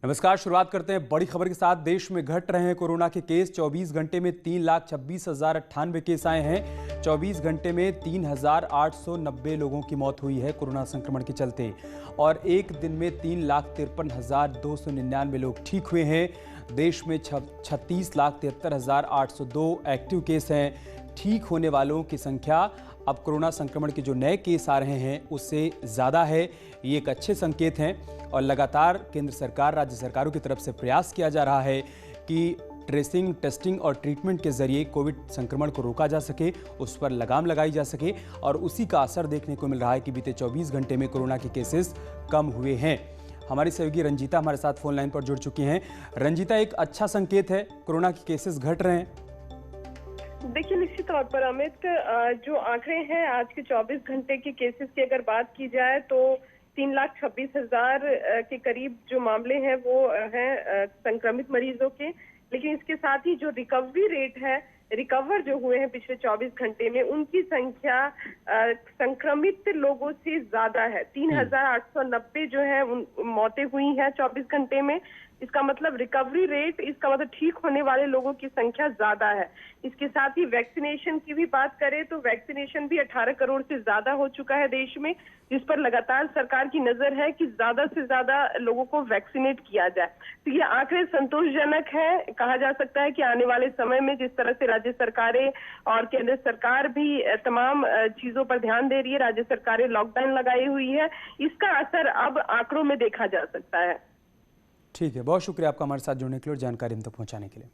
नमस्कार। शुरुआत करते हैं बड़ी खबर के साथ। देश में घट रहे हैं कोरोना के केस। 24 घंटे में 3,26,098 केस आए हैं। 24 घंटे में 3,890 लोगों की मौत हुई है कोरोना संक्रमण के चलते, और एक दिन में 3,53,299 लोग ठीक हुए हैं। देश में 36,73,802 एक्टिव केस हैं। ठीक होने वालों की संख्या अब कोरोना संक्रमण के जो नए केस आ रहे हैं उससे ज़्यादा है। ये एक अच्छे संकेत हैं और लगातार केंद्र सरकार, राज्य सरकारों की तरफ से प्रयास किया जा रहा है कि ट्रेसिंग, टेस्टिंग और ट्रीटमेंट के जरिए कोविड संक्रमण को रोका जा सके, उस पर लगाम लगाई जा सके, और उसी का असर देखने को मिल रहा है कि बीते 24 घंटे में कोरोना के केसेस कम हुए हैं। हमारी सहयोगी रंजीता हमारे साथ फोन लाइन पर जुड़ चुकी हैं। रंजीता, एक अच्छा संकेत है, कोरोना के केसेस घट रहे हैं। देखिए, निश्चित तौर पर अमित, जो आंकड़े हैं आज के 24 घंटे के केसेस की अगर बात की जाए तो 3,26,000 के करीब जो मामले हैं वो हैं संक्रमित मरीजों के। लेकिन इसके साथ ही जो रिकवरी रेट है, रिकवर जो हुए हैं पिछले 24 घंटे में, उनकी संख्या संक्रमित लोगों से ज्यादा है। 3,890 जो है मौतें हुई हैं 24 घंटे में। इसका मतलब रिकवरी रेट, इसका मतलब ठीक होने वाले लोगों की संख्या ज्यादा है। इसके साथ ही वैक्सीनेशन की भी बात करें तो वैक्सीनेशन भी 18 करोड़ से ज्यादा हो चुका है देश में, जिस पर लगातार सरकार की नजर है कि ज्यादा से ज्यादा लोगों को वैक्सीनेट किया जाए। तो ये आंकड़े संतोषजनक है। कहा जा सकता है कि आने वाले समय में जिस तरह से राज्य सरकारें और केंद्र सरकार भी तमाम चीजों पर ध्यान दे रही है, राज्य सरकारें लॉकडाउन लगाई हुई है, इसका असर अब आंकड़ों में देखा जा सकता है। ठीक है, बहुत शुक्रिया आपका हमारे साथ जुड़ने के लिए और जानकारी हम तक पहुंचाने के लिए।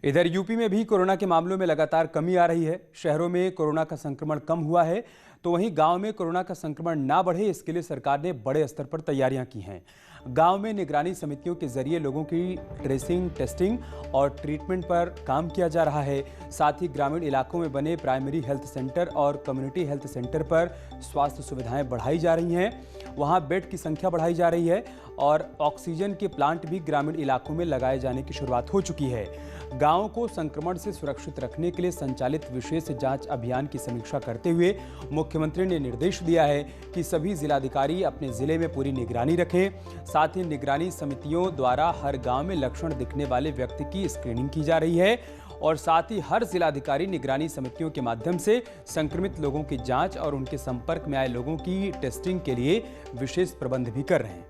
इधर यूपी में भी कोरोना के मामलों में लगातार कमी आ रही है। शहरों में कोरोना का संक्रमण कम हुआ है, तो वहीं गांव में कोरोना का संक्रमण ना बढ़े, इसके लिए सरकार ने बड़े स्तर पर तैयारियां की हैं। गांव में निगरानी समितियों के जरिए लोगों की ट्रेसिंग, टेस्टिंग और ट्रीटमेंट पर काम किया जा रहा है। साथ ही ग्रामीण इलाकों में बने प्राइमरी हेल्थ सेंटर और कम्युनिटी हेल्थ सेंटर पर स्वास्थ्य सुविधाएं बढ़ाई जा रही हैं। वहां बेड की संख्या बढ़ाई जा रही है और ऑक्सीजन के प्लांट भी ग्रामीण इलाकों में लगाए जाने की शुरुआत हो चुकी है। गांवों को संक्रमण से सुरक्षित रखने के लिए संचालित विशेष जांच अभियान की समीक्षा करते हुए मुख्यमंत्री ने निर्देश दिया है कि सभी जिलाधिकारी अपने जिले में पूरी निगरानी रखें। साथ ही निगरानी समितियों द्वारा हर गांव में लक्षण दिखने वाले व्यक्ति की स्क्रीनिंग की जा रही है, और साथ ही हर जिलाधिकारी निगरानी समितियों के माध्यम से संक्रमित लोगों की जांच और उनके संपर्क में आए लोगों की टेस्टिंग के लिए विशेष प्रबंध भी कर रहे हैं।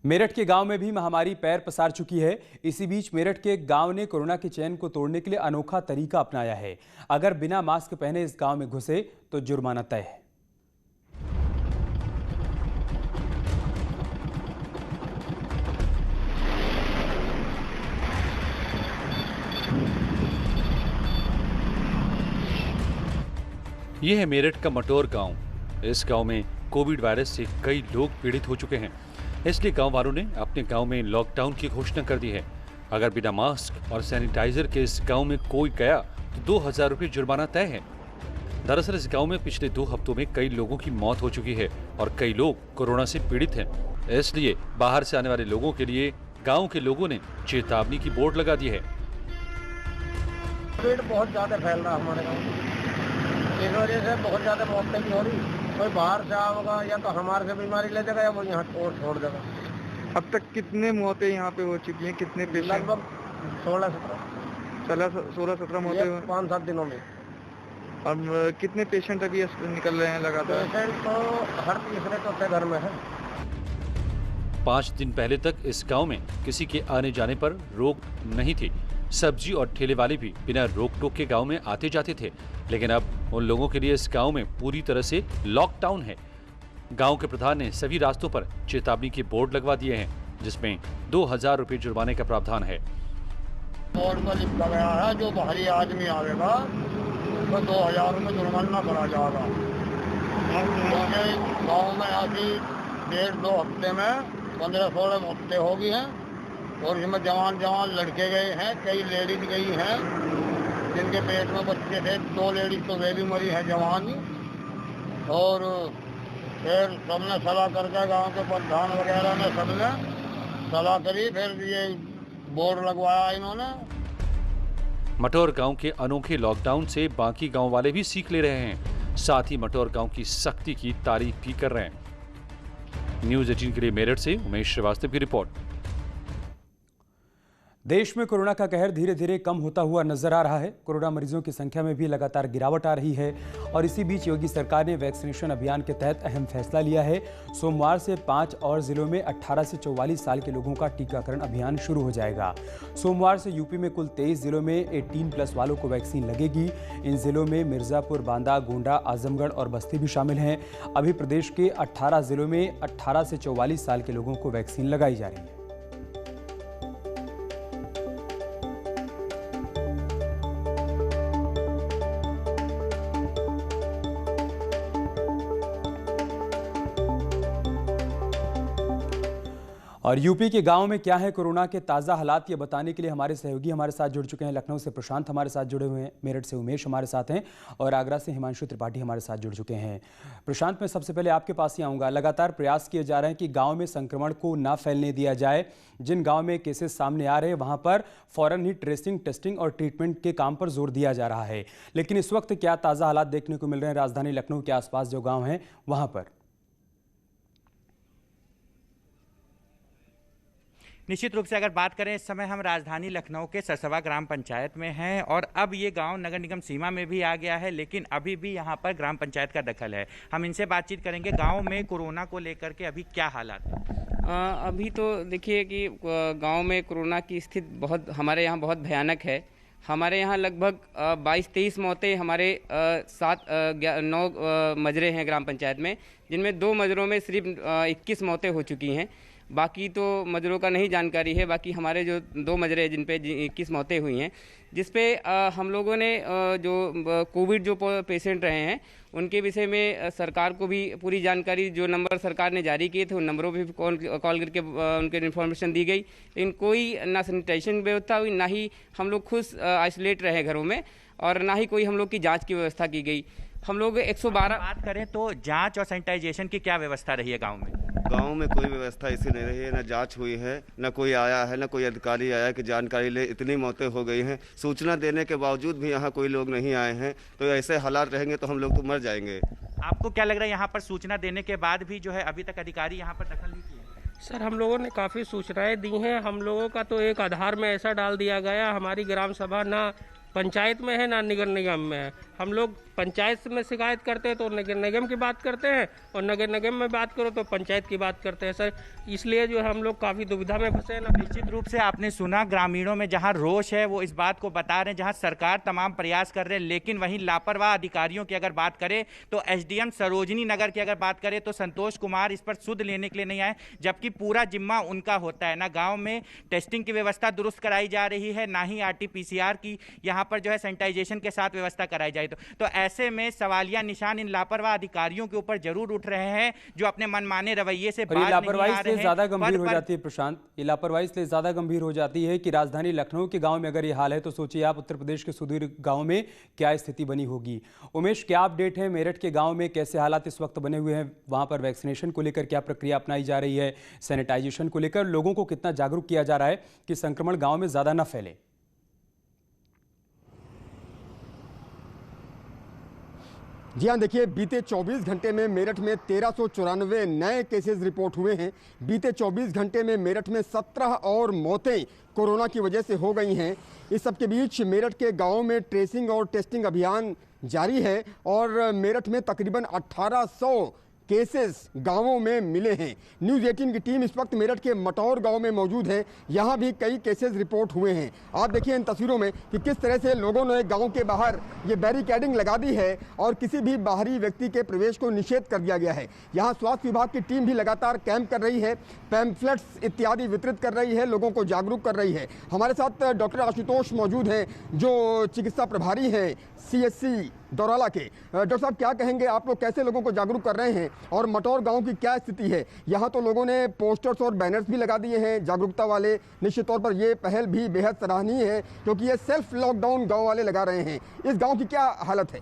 मेरठ के गांव में भी महामारी पैर पसार चुकी है। इसी बीच मेरठ के गांव ने कोरोना के चैन को तोड़ने के लिए अनोखा तरीका अपनाया है। अगर बिना मास्क पहने इस गांव में घुसे तो जुर्माना तय है। यह है मेरठ का मटोर गांव। इस गांव में कोविड वायरस से कई लोग पीड़ित हो चुके हैं, इसलिए गांव वालों ने अपने गांव में लॉकडाउन की घोषणा कर दी है। अगर बिना मास्क और सैनिटाइजर के इस गांव में कोई गया तो 2,000 रुपये जुर्माना तय है। दरअसल इस गांव में पिछले 2 हफ्तों में कई लोगों की मौत हो चुकी है और कई लोग कोरोना से पीड़ित हैं। इसलिए बाहर से आने वाले लोगों के लिए गाँव के लोगों ने चेतावनी की बोर्ड लगा दी है। कोविड बहुत ज्यादा फैल रहा है हमारे गाँव, इस वजह से बहुत ज्यादा मौतें भी हो रही। कोई बाहर से आएगा या तो हमारे से बीमारी ले जाएगा या वो यहाँ छोड़ देगा। अब तक कितने मौतें यहाँ पे हो चुकी हैं? कितने पेशेंट? लगभग 16-17 मौतें 5-7 दिनों में। अब कितने पेशेंट अभी निकल रहे हैं लगातार? पेशेंट तो हर तीसरे चौथे घर में है। 5 दिन पहले तक इस गांव में किसी के आने जाने पर रोक नहीं थी। सब्जी और ठेले वाले भी बिना रोक टोक के गांव में आते जाते थे, लेकिन अब उन लोगों के लिए इस गांव में पूरी तरह से लॉकडाउन है। गांव के प्रधान ने सभी रास्तों पर चेतावनी के बोर्ड लगवा दिए हैं, जिसमें 2,000 रुपये जुर्माने का प्रावधान है। बोर्ड पर लिखा गया है जो बाहरी आदमी आएगा तो 2,000 रुपये जुर्माना भरा जाएगा। गाँव में अभी 1.5-2 हफ्ते में 15-16 मौतें हो गई हैं और इसमें जवान लड़के गए हैं, कई लेडीज गई हैं जिनके पेट में बच्चे थे। 2 लेडीज तो वे भी मरी है जवान, और फिर सबने सलाह करके गांव के प्रधान वगैरह ने सबने सलाह करी, फिर ये बोर्ड लगवाया इन्होंने। मटौर गांव के अनोखे लॉकडाउन से बाकी गांव वाले भी सीख ले रहे हैं, साथ ही मटौर गांव की सख्ती की तारीफ भी कर रहे हैं। न्यूज़ 18 के लिए मेरठ से उमेश श्रीवास्तव की रिपोर्ट। देश में कोरोना का कहर धीरे धीरे कम होता हुआ नजर आ रहा है। कोरोना मरीजों की संख्या में भी लगातार गिरावट आ रही है और इसी बीच योगी सरकार ने वैक्सीनेशन अभियान के तहत अहम फैसला लिया है। सोमवार से 5 और जिलों में 18 से 44 साल के लोगों का टीकाकरण अभियान शुरू हो जाएगा। सोमवार से यूपी में कुल 23 जिलों में 18+ वालों को वैक्सीन लगेगी। इन जिलों में मिर्जापुर, बांदा, गोंडा, आजमगढ़ और बस्ती भी शामिल हैं। अभी प्रदेश के 18 जिलों में 18 से 44 साल के लोगों को वैक्सीन लगाई जा रही है। और यूपी के गांव में क्या है कोरोना के ताज़ा हालात, ये बताने के लिए हमारे सहयोगी हमारे साथ जुड़ चुके हैं। लखनऊ से प्रशांत हमारे साथ जुड़े हुए हैं, मेरठ से उमेश हमारे साथ हैं और आगरा से हिमांशु त्रिपाठी हमारे साथ जुड़ चुके हैं। प्रशांत, मैं सबसे पहले आपके पास ही आऊँगा। लगातार प्रयास किए जा रहे हैं कि गाँव में संक्रमण को ना फैलने दिया जाए। जिन गाँव में केसेस सामने आ रहे हैं वहाँ पर फ़ौरन ही ट्रेसिंग, टेस्टिंग और ट्रीटमेंट के काम पर जोर दिया जा रहा है। लेकिन इस वक्त क्या ताज़ा हालात देखने को मिल रहे हैं राजधानी लखनऊ के आसपास जो गाँव हैं वहाँ पर? निश्चित रूप से अगर बात करें, इस समय हम राजधानी लखनऊ के सरसवा ग्राम पंचायत में हैं और अब ये गांव नगर निगम सीमा में भी आ गया है, लेकिन अभी भी यहां पर ग्राम पंचायत का दखल है। हम इनसे बातचीत करेंगे। गांव में कोरोना को लेकर के अभी क्या हालात है? अभी तो देखिए कि गांव में कोरोना की स्थिति हमारे यहाँ बहुत भयानक है। हमारे यहाँ लगभग 22-23 मौतें हमारे 7-9 मजरे हैं ग्राम पंचायत में, जिनमें 2 मजरों में सिर्फ 21 मौतें हो चुकी हैं। बाकी तो मजरों का नहीं जानकारी है। बाकी हमारे जो 2 मजरे हैं जिन पे 21 मौतें हुई हैं, जिस पे हम लोगों ने जो कोविड जो पेशेंट रहे हैं उनके विषय में सरकार को भी पूरी जानकारी, जो नंबर सरकार ने जारी किए थे उन नंबरों पे भी कॉल करके उनके इन्फॉर्मेशन दी गई। लेकिन कोई ना सैनिटाइजेशन व्यवस्था हुई, ना ही हम लोग खुद आइसोलेट रहे घरों में, और ना ही कोई हम लोग की जाँच की व्यवस्था की गई। हम लोग 112 बात करें तो जांच और सैनिटाइजेशन की क्या व्यवस्था रही है गांव में? गांव में कोई व्यवस्था ऐसी नहीं रही है, न जांच हुई है, न कोई आया है, न कोई अधिकारी आया कि जानकारी ले। इतनी मौतें हो गई हैं, सूचना देने के बावजूद भी यहाँ कोई लोग नहीं आए हैं। तो ऐसे हालात रहेंगे तो हम लोग तो मर जाएंगे। आपको क्या लग रहा है, यहाँ पर सूचना देने के बाद भी जो है अभी तक अधिकारी यहाँ पर दखल नहीं किए? सर, हम लोगों ने काफ़ी सूचनाएं दी हैं। हम लोगों का तो एक आधार में ऐसा डाल दिया गया, हमारी ग्राम सभा ना पंचायत में है ना नगर निगम में है। हम लोग पंचायत में शिकायत करते हैं तो नगर निगम की बात करते हैं, और नगर निगम में बात करो तो पंचायत की बात करते हैं सर। इसलिए जो है हम लोग काफ़ी दुविधा में फंसे हैं ना। निश्चित रूप से आपने सुना, ग्रामीणों में जहां रोष है वो इस बात को बता रहे हैं, जहां सरकार तमाम प्रयास कर रहे हैं, लेकिन वहीं लापरवाह अधिकारियों की अगर बात करें तो एसडीएम सरोजनी नगर की अगर बात करें तो संतोष कुमार इस पर सुध लेने के लिए नहीं आए, जबकि पूरा जिम्मा उनका होता है। ना गाँव में टेस्टिंग की व्यवस्था दुरुस्त कराई जा रही है, ना ही RT-PCR की यहाँ पर जो है सैनिटाइजेशन के साथ व्यवस्था कराई जाए। तो ऐसे में सवालिया निशान इन लापरवाह अधिकारियों के ऊपर जरूर उठ रहे हैं, जो अपने मनमाने रवैये से बाज नहीं आ रहे हैं। लापरवाही से ज्यादा गंभीर हो जाती है प्रशांत, ये लापरवाही इसलिए ज्यादा गंभीर हो जाती है कि राजधानी लखनऊ के गांव में अगर ये हाल है तो सोचिए आप उत्तर प्रदेश के सुदूर गांव में क्या स्थिति बनी होगी। उमेश, क्या अपडेट है मेरठ के गाँव में, कैसे हालात इस वक्त बने हुए हैं? वहां पर वैक्सीनेशन को लेकर क्या प्रक्रिया अपनाई जा रही है? सैनिटाइजेशन को लेकर लोगों को कितना जागरूक किया जा रहा है कि संक्रमण गाँव में ज्यादा न फैले? जी हाँ, देखिए, बीते 24 घंटे में मेरठ में 1394 नए केसेस रिपोर्ट हुए हैं। बीते 24 घंटे में मेरठ में 17 और मौतें कोरोना की वजह से हो गई हैं। इस सब के बीच मेरठ के गांवों में ट्रेसिंग और टेस्टिंग अभियान जारी है और मेरठ में तकरीबन 1800 केसेस गांवों में मिले हैं। न्यूज़ 18 की टीम इस वक्त मेरठ के मटौर गांव में मौजूद है। यहां भी कई केसेस रिपोर्ट हुए हैं। आप देखिए इन तस्वीरों में कि किस तरह से लोगों ने गांव के बाहर ये बैरिकेडिंग लगा दी है और किसी भी बाहरी व्यक्ति के प्रवेश को निषेध कर दिया गया है। यहां स्वास्थ्य विभाग की टीम भी लगातार कैंप कर रही है, पैम्फलेट्स इत्यादि वितरित कर रही है, लोगों को जागरूक कर रही है। हमारे साथ डॉक्टर आशुतोष मौजूद हैं, जो चिकित्सा प्रभारी हैं CHC दौराला के। डॉक्टर साहब, क्या कहेंगे, आप लोग कैसे लोगों को जागरूक कर रहे हैं और मटौर गांव की क्या स्थिति है? यहाँ तो लोगों ने पोस्टर्स और बैनर्स भी लगा दिए हैं जागरूकता वाले। निश्चित तौर पर ये पहल भी बेहद सराहनीय है, क्योंकि ये सेल्फ लॉकडाउन गांव वाले लगा रहे हैं। इस गांव की क्या हालत है?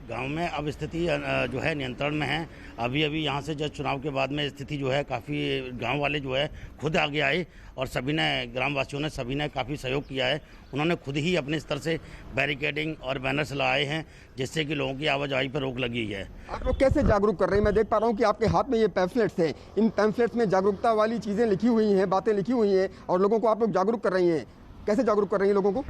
गांव में अब स्थिति जो है नियंत्रण में है। अभी यहाँ से जब चुनाव के बाद में स्थिति जो है काफ़ी गांव वाले जो है खुद आगे आए और सभी ने ग्रामवासियों ने सभी ने काफ़ी सहयोग किया है। उन्होंने खुद ही अपने स्तर से बैरिकेडिंग और बैनर्स लगाए हैं जिससे कि लोगों की आवाजाही पर रोक लगी है। आप लोग कैसे जागरूक कर रहे हैं? मैं देख पा रहा हूँ कि आपके हाथ में ये पैम्फलेट्स हैं। इन पैम्फलेट्स में जागरूकता वाली चीज़ें लिखी हुई हैं, बातें लिखी हुई हैं और लोगों को आप लोग जागरूक कर रही हैं। कैसे जागरूक कर रही हैं लोगों को?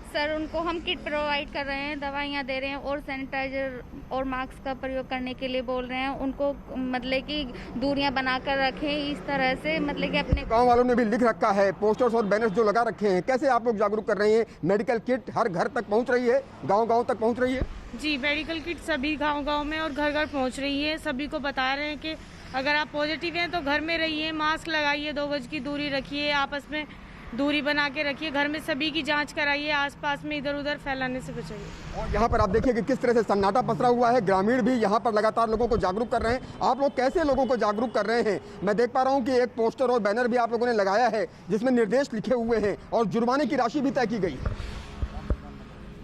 सर, उनको हम किट प्रोवाइड कर रहे हैं, दवाइयाँ दे रहे हैं और सैनिटाइजर और मास्क का प्रयोग करने के लिए बोल रहे हैं। उनको मतलब कि दूरियां बनाकर रखें, इस तरह से मतलब कि अपने गांव वालों ने भी लिख रखा है, पोस्टर्स और बैनर्स जो लगा रखे हैं। कैसे आप लोग जागरूक कर रहे हैं? मेडिकल किट हर घर तक पहुंच रही है, गांव-गांव तक पहुंच रही है? जी, मेडिकल किट सभी गांव-गांव में और घर-घर पहुंच रही है। सभी को बता रहे हैं कि अगर आप पॉजिटिव हैं तो घर में रहिए, मास्क लगाइए, 2 गज की दूरी रखिए, आपस में दूरी बना के रखिए, घर में सभी की जांच कराइए, आसपास में इधर उधर फैलाने से बचाइए। और यहाँ पर आप देखिए कि किस तरह से सन्नाटा पसरा हुआ है। ग्रामीण भी यहाँ पर लगातार लोगों को जागरूक कर रहे हैं। आप लोग कैसे लोगों को जागरूक कर रहे हैं? मैं देख पा रहा हूँ कि एक पोस्टर और बैनर भी आप लोगों ने लगाया है जिसमें निर्देश लिखे हुए हैं और जुर्माने की राशि भी तय की गई।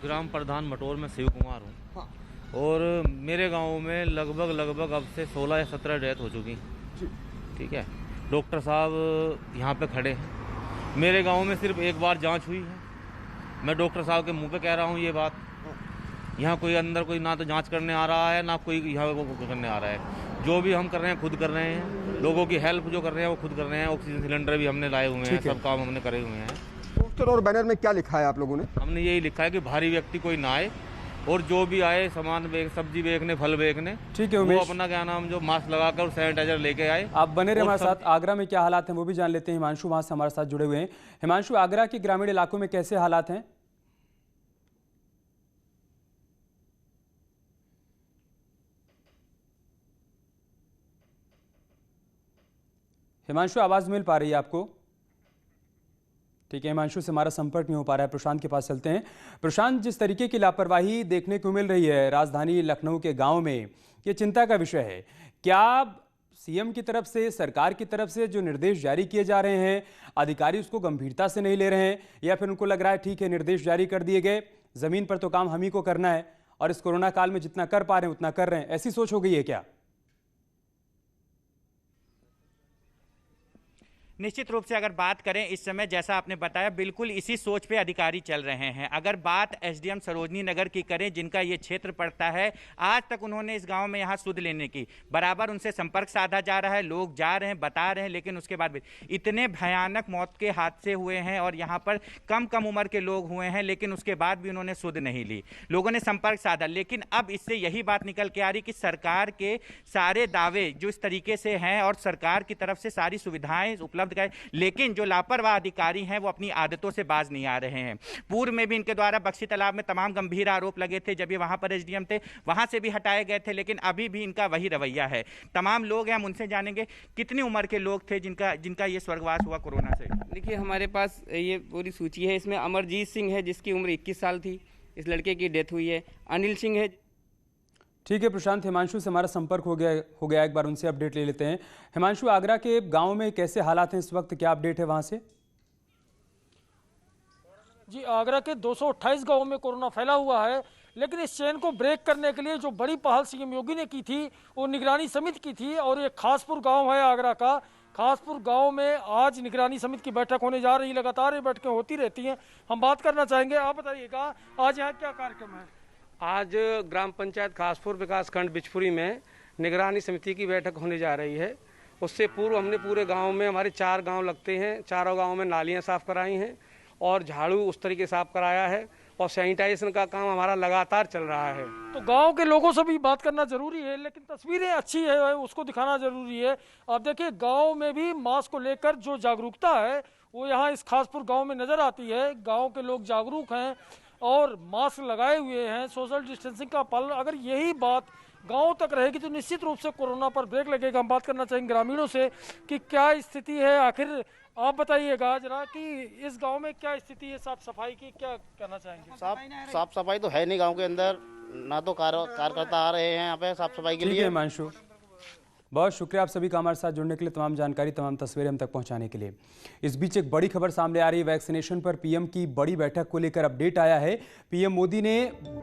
ग्राम प्रधान मटोर में शिव कुमार हूँ और मेरे गाँव में लगभग अब से 16 या 17 डेथ हो चुकी। ठीक है, डॉक्टर साहब यहाँ पे खड़े हैं। मेरे गांव में सिर्फ एक बार जांच हुई है। मैं डॉक्टर साहब के मुंह पे कह रहा हूँ ये बात। यहाँ कोई अंदर कोई ना तो जांच करने आ रहा है ना कोई यहाँ को करने आ रहा है। जो भी हम कर रहे हैं खुद कर रहे हैं। लोगों की हेल्प जो कर रहे हैं वो खुद कर रहे हैं। ऑक्सीजन सिलेंडर भी हमने लाए हुए हैं, सब काम हमने करे हुए हैं। पोस्टर और बैनर में क्या लिखा है आप लोगों ने? हमने यही लिखा है कि भारी व्यक्ति कोई ना आए और जो भी आए सामान सब्जी बेचने, फल बेचने, ठीक है, वो अपना क्या नाम जो मास्क लगाकर सैनिटाइजर लेके आए। आप बने रहे हमारे साथ। आगरा में क्या हालात हैं वो भी जान लेते हैं। हिमांशु वहां से हमारे साथ जुड़े हुए हैं। हिमांशु, आगरा के ग्रामीण इलाकों में कैसे हालात हैं? हिमांशु, आवाज मिल पा रही है आपको? ठीक है, हिमांशु से हमारा संपर्क नहीं हो पा रहा है। प्रशांत के पास चलते हैं। प्रशांत, जिस तरीके की लापरवाही देखने को मिल रही है राजधानी लखनऊ के गांव में, ये चिंता का विषय है। क्या सीएम की तरफ से, सरकार की तरफ से जो निर्देश जारी किए जा रहे हैं, अधिकारी उसको गंभीरता से नहीं ले रहे हैं, या फिर उनको लग रहा है ठीक है निर्देश जारी कर दिए गए, जमीन पर तो काम हम ही को करना है और इस कोरोना काल में जितना कर पा रहे हैं उतना कर रहे हैं, ऐसी सोच हो गई है क्या? निश्चित रूप से अगर बात करें इस समय, जैसा आपने बताया, बिल्कुल इसी सोच पे अधिकारी चल रहे हैं। अगर बात एसडीएम सरोजनी नगर की करें, जिनका ये क्षेत्र पड़ता है, आज तक उन्होंने इस गांव में यहाँ सुध लेने की बराबर उनसे संपर्क साधा जा रहा है, लोग जा रहे हैं, बता रहे हैं, लेकिन उसके बाद भी इतने भयानक मौत के हादसे हुए हैं और यहाँ पर कम कम उम्र के लोग हुए हैं, लेकिन उसके बाद भी उन्होंने सुध नहीं ली। लोगों ने संपर्क साधा, लेकिन अब इससे यही बात निकल के आ रही कि सरकार के सारे दावे जो इस तरीके से हैं और सरकार की तरफ से सारी सुविधाएं उपलब्ध, लेकिन जो लापरवाह अधिकारी हैं वो अपनी आदतों से बाज नहीं आ रहे हैं। पूर्व में भी इनके द्वारा बख्शी तालाब में तमाम गंभीर आरोप लगे थे, जब ये वहां पर एसडीएम थे, वहां से भी हटाए गए थे, लेकिन अभी भी इनका वही रवैया है। तमाम लोग हैं, हम उनसे जानेंगे कितनी उम्र के लोग थे जिनका ये स्वर्गवास हुआ कोरोना से। देखिए, हमारे पास ये पूरी सूची है। इसमें अमरजीत सिंह है जिसकी उम्र 21 साल थी, इस लड़के की डेथ हुई है। अनिल सिंह है। ठीक है प्रशांत, हिमांशु से हमारा संपर्क हो गया, एक बार उनसे अपडेट ले लेते हैं। हिमांशु, आगरा के गांव में कैसे हालात हैं इस वक्त, क्या अपडेट है वहां से? जी, आगरा के 228 गांवों में कोरोना फैला हुआ है, लेकिन इस चेन को ब्रेक करने के लिए जो बड़ी पहल सीएम योगी ने की थी वो निगरानी समिति की थी। और ये खासपुर गाँव है आगरा का। खासपुर गांव में आज निगरानी समिति की बैठक होने जा रही है। लगातार ये बैठकें होती रहती हैं। हम बात करना चाहेंगे, आप बताइएगा आज यहाँ क्या कार्यक्रम है? आज ग्राम पंचायत खासपुर विकासखंड बिचपुरी में निगरानी समिति की बैठक होने जा रही है। उससे पूर्व हमने पूरे गांव में, हमारे 4 गांव लगते हैं, चारों गांव में नालियां साफ़ कराई हैं और झाड़ू उस तरीके साफ़ कराया है और सैनिटाइजेशन का काम हमारा लगातार चल रहा है। तो गांव के लोगों से भी बात करना जरूरी है, लेकिन तस्वीरें अच्छी है उसको दिखाना जरूरी है। आप देखिए, गाँव में भी मास्क को लेकर जो जागरूकता है वो यहाँ इस खासपुर गाँव में नज़र आती है। गाँव के लोग जागरूक हैं और मास्क लगाए हुए हैं, सोशल डिस्टेंसिंग का पालन। अगर यही बात गांव तक रहेगी तो निश्चित रूप से कोरोना पर ब्रेक लगेगा। हम बात करना चाहेंगे ग्रामीणों से कि क्या स्थिति है, आखिर आप बताइएगा जरा कि इस गांव में क्या स्थिति है, साफ सफाई की क्या कहना चाहेंगे? साफ सफाई तो है नहीं गांव के अंदर, ना तो कार्यकर्ता आ रहे हैं यहाँ पे साफ सफाई के लिए। हिमांशु, बहुत शुक्रिया आप सभी का हमारे साथ जुड़ने के लिए, तमाम जानकारी, तमाम तस्वीरें हम तक पहुंचाने के लिए। इस बीच एक बड़ी खबर सामने आ रही है। वैक्सीनेशन पर पीएम की बड़ी बैठक को लेकर अपडेट आया है। पीएम मोदी ने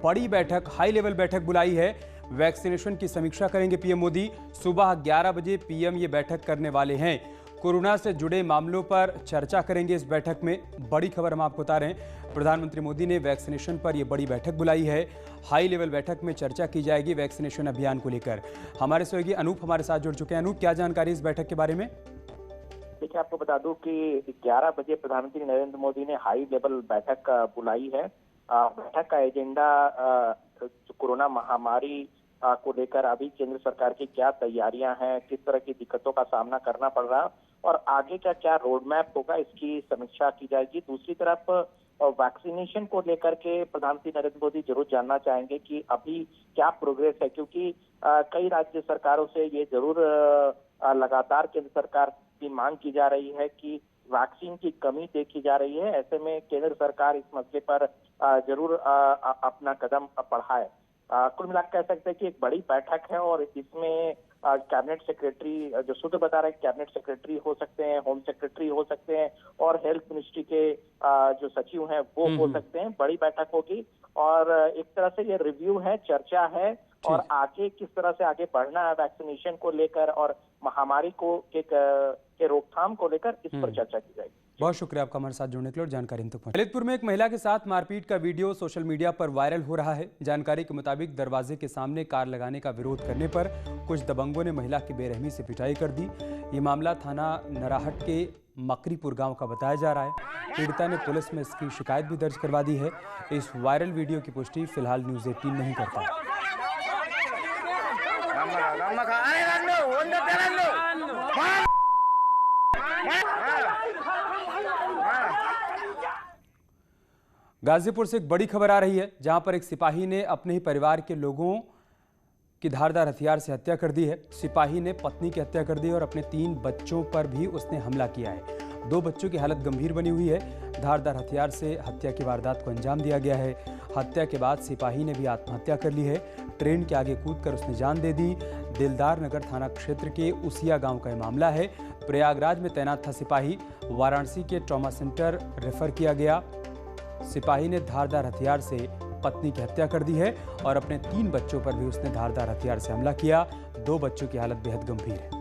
बड़ी बैठक, हाई लेवल बैठक बुलाई है। वैक्सीनेशन की समीक्षा करेंगे पीएम मोदी। सुबह 11 बजे पीएम ये बैठक करने वाले हैं। कोरोना से जुड़े मामलों पर चर्चा करेंगे इस बैठक में। बड़ी खबर हम आपको बता रहे हैं, प्रधानमंत्री मोदी ने वैक्सीनेशन पर यह बड़ी बैठक बुलाई है। हाई लेवल बैठक में चर्चा की जाएगी वैक्सीनेशन अभियान को लेकर। हमारे सहयोगी अनूप हमारे साथ जुड़ चुके हैं। अनूप, क्या जानकारी इस बैठक के बारे में? देखिए, आपको बता दूं कि 11 बजे प्रधानमंत्री नरेंद्र मोदी ने हाई लेवल बैठक बुलाई है। बैठक का एजेंडा कोरोना महामारी को लेकर अभी केंद्र सरकार की क्या तैयारियां हैं, किस तरह की दिक्कतों का सामना करना पड़ रहा और आगे का क्या रोड मैप होगा, इसकी समीक्षा की जाएगी। दूसरी तरफ वैक्सीनेशन को लेकर के प्रधानमंत्री नरेंद्र मोदी जरूर जानना चाहेंगे कि अभी क्या प्रोग्रेस है, क्योंकि कई राज्य सरकारों से ये जरूर लगातार केंद्र सरकार की मांग की जा रही है कि वैक्सीन की कमी देखी जा रही है। ऐसे में केंद्र सरकार इस मसले पर जरूर अपना कदम बढ़ाए। कुल मिलाकर कह सकते हैं कि एक बड़ी बैठक है और इसमें कैबिनेट सेक्रेटरी, जो सूत्र बता रहे हैं, कैबिनेट सेक्रेटरी हो सकते हैं, होम सेक्रेटरी हो सकते हैं और हेल्थ मिनिस्ट्री के जो सचिव हैं वो हो सकते हैं। बड़ी बैठक होगी और एक तरह से ये रिव्यू है, चर्चा है और आगे किस तरह से आगे बढ़ना है वैक्सीनेशन को लेकर और महामारी को के रोकथाम को लेकर इस पर चर्चा की जाएगी। बहुत शुक्रिया आपका हमारे साथ जुड़ने के लिए और जानकारी हम तक पहुंचाई। ललितपुर में एक महिला के साथ मारपीट का वीडियो सोशल मीडिया पर वायरल हो रहा है। जानकारी के मुताबिक दरवाजे के सामने कार लगाने का विरोध करने पर कुछ दबंगों ने महिला की बेरहमी से पिटाई कर दी। ये मामला थाना नराहट के मकरीपुर गांव का बताया जा रहा है। पीड़िता ने पुलिस में इसकी शिकायत भी दर्ज करवा दी है। इस वायरल वीडियो की पुष्टि फिलहाल न्यूज़ 18 नहीं करता। गाजीपुर से एक बड़ी खबर आ रही है, जहां पर एक सिपाही ने अपने ही परिवार के लोगों की धारदार हथियार से हत्या कर दी है। सिपाही ने पत्नी की हत्या कर दी और अपने 3 बच्चों पर भी उसने हमला किया है। 2 बच्चों की हालत गंभीर बनी हुई है। धारदार हथियार से हत्या की वारदात को अंजाम दिया गया है। हत्या के बाद सिपाही ने भी आत्महत्या कर ली है। ट्रेन के आगे कूदकर उसने जान दे दी। दिलदार नगर थाना क्षेत्र के उसिया गांव का यह मामला है। प्रयागराज में तैनात था सिपाही, वाराणसी के ट्रॉमा सेंटर रेफर किया गया। सिपाही ने धारदार हथियार से पत्नी की हत्या कर दी है और अपने 3 बच्चों पर भी उसने धारदार हथियार से हमला किया। 2 बच्चों की हालत बेहद गंभीर है।